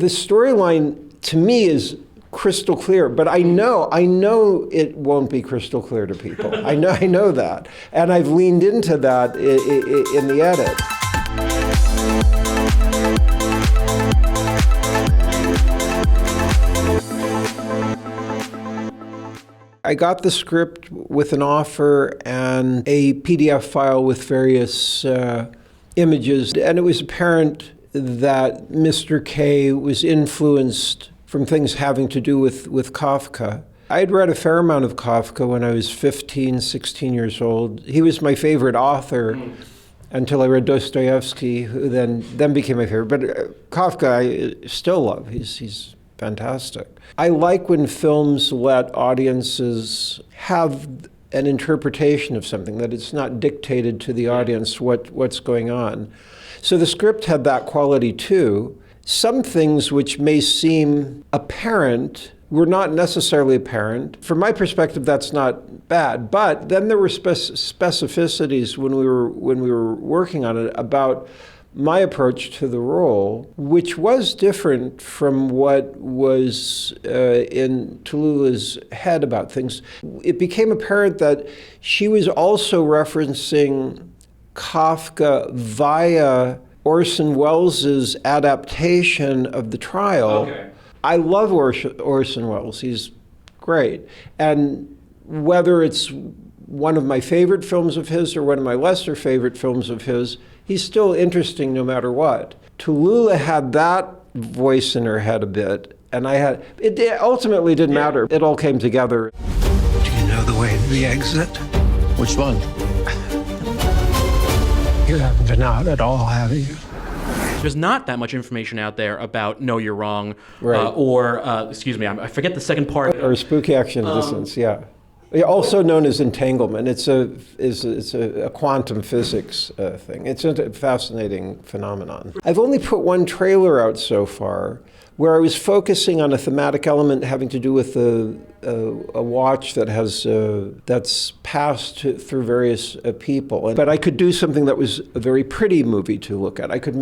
The storyline to me is crystal clear, but I know it won't be crystal clear to people. I know that, and I've leaned into that in the edit. I got the script with an offer and a PDF file with various images, and it was apparent that Mr. K was influenced from things having to do with Kafka. I had read a fair amount of Kafka when I was 15, 16 years old. He was my favorite author until I read Dostoevsky, who then became my favorite. But Kafka I still love. He's fantastic. I like when films let audiences have an interpretation of something, that it's not dictated to the audience what's going on. So the script had that quality too. Some things which may seem apparent were not necessarily apparent. From my perspective, that's not bad. But then there were specificities when we were working on it about my approach to the role, which was different from what was in Tallulah's head about things. It became apparent that she was also referencing Kafka via Orson Welles' adaptation of The Trial. Okay. I love Orson Welles. He's great. And whether it's one of my favorite films of his or one of my lesser favorite films of his, he's still interesting no matter what. Tallulah had that voice in her head a bit, and it ultimately didn't matter. It all came together. Do you know the way to the exit? Which one? You haven't been out at all, have you? There's not that much information out there about No, You're Wrong, Right. excuse me, I forget the second part. Or Spooky Action Distance, yeah. Also known as entanglement. It's a quantum physics thing. It's a fascinating phenomenon. I've only put one trailer out so far, where I was focusing on a thematic element having to do with a watch that has that's passed through various people. But I could do something that was a very pretty movie to look at. I could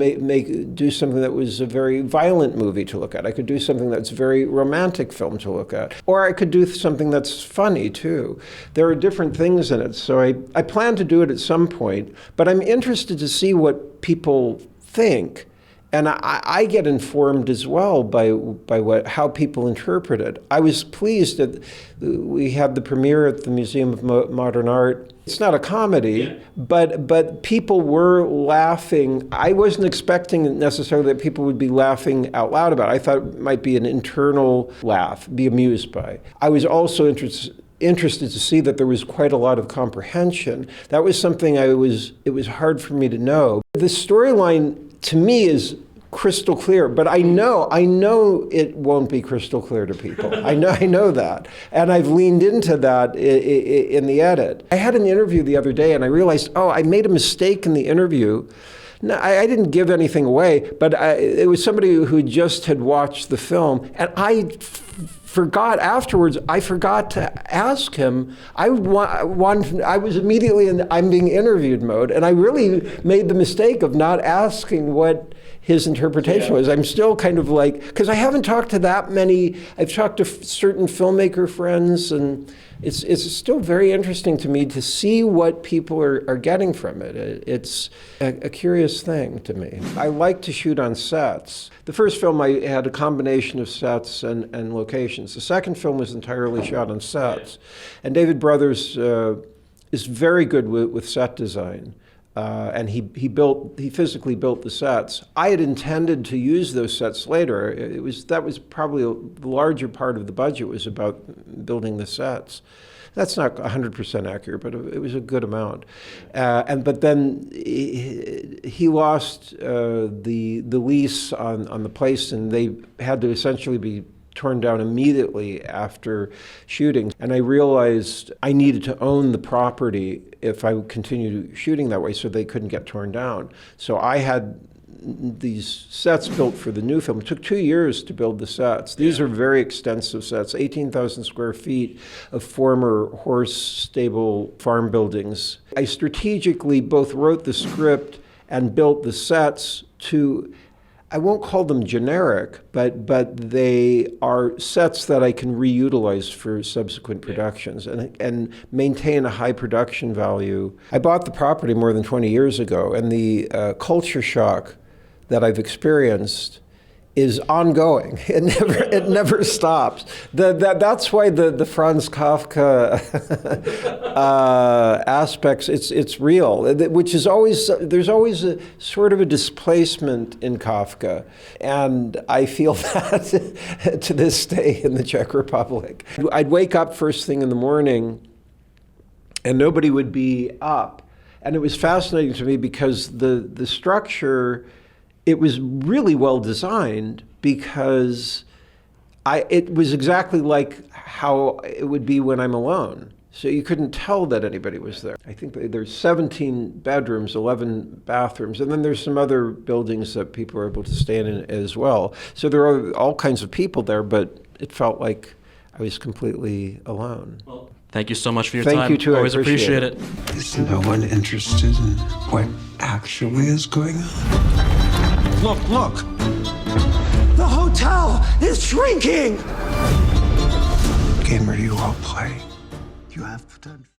do something that was a very violent movie to look at. I could do something that's a very romantic film to look at. Or I could do something that's funny too. There are different things in it. So I plan to do it at some point, but I'm interested to see what people think. And I get informed as well by how people interpret it. I was pleased that we had the premiere at the Museum of Modern Art. It's not a comedy, but people were laughing. I wasn't expecting necessarily that people would be laughing out loud about it. I thought it might be an internal laugh, be amused by. I was also interested to see that there was quite a lot of comprehension. That was something it was hard for me to know. The storyline to me is crystal clear, but I know it won't be crystal clear to people. I know that, and I've leaned into that in the edit. I had an interview the other day, and I realized, I made a mistake in the interview. No, I didn't give anything away, but it was somebody who just had watched the film, and I forgot afterwards. I forgot to ask him. I was immediately in I'm being interviewed mode, and I really made the mistake of not asking what his interpretation was. I'm still kind of like, because I haven't talked to that many. I've talked to certain filmmaker friends, and it's still very interesting to me to see what people are getting from it. It's a curious thing to me. I like to shoot on sets. The first film I had a combination of sets and locations. The second film was entirely shot on sets. And David Brothers is very good with set design. And he physically built the sets. I had intended to use those sets later. That was probably the larger part of the budget was about building the sets. That's not 100% accurate, but it was a good amount. But then he lost the lease on the place, and they had to essentially be torn down immediately after shooting. And I realized I needed to own the property if I would continue shooting that way, so they couldn't get torn down. So I had these sets built for the new film. It took 2 years to build the sets. These are very extensive sets, 18,000 square feet of former horse stable farm buildings. I strategically both wrote the script and built the sets to I won't call them generic, but they are sets that I can reutilize for subsequent productions and maintain a high production value. I bought the property more than 20 years ago, and the culture shock that I've experienced is ongoing. It never stops. That's why the Franz Kafka aspects, it's real, which is always, there's always a sort of a displacement in Kafka. And I feel that to this day in the Czech Republic. I'd wake up first thing in the morning and nobody would be up. And it was fascinating to me because the structure, it was really well designed because it was exactly like how it would be when I'm alone. So you couldn't tell that anybody was there. I think there's 17 bedrooms, 11 bathrooms, and then there's some other buildings that people are able to stay in as well. So there are all kinds of people there, but it felt like I was completely alone. Well, thank you so much for your time. Thank you too. Always I appreciate it. Is no one interested in what actually is going on? Look! The hotel is shrinking! Gamer, you all play. You have potential.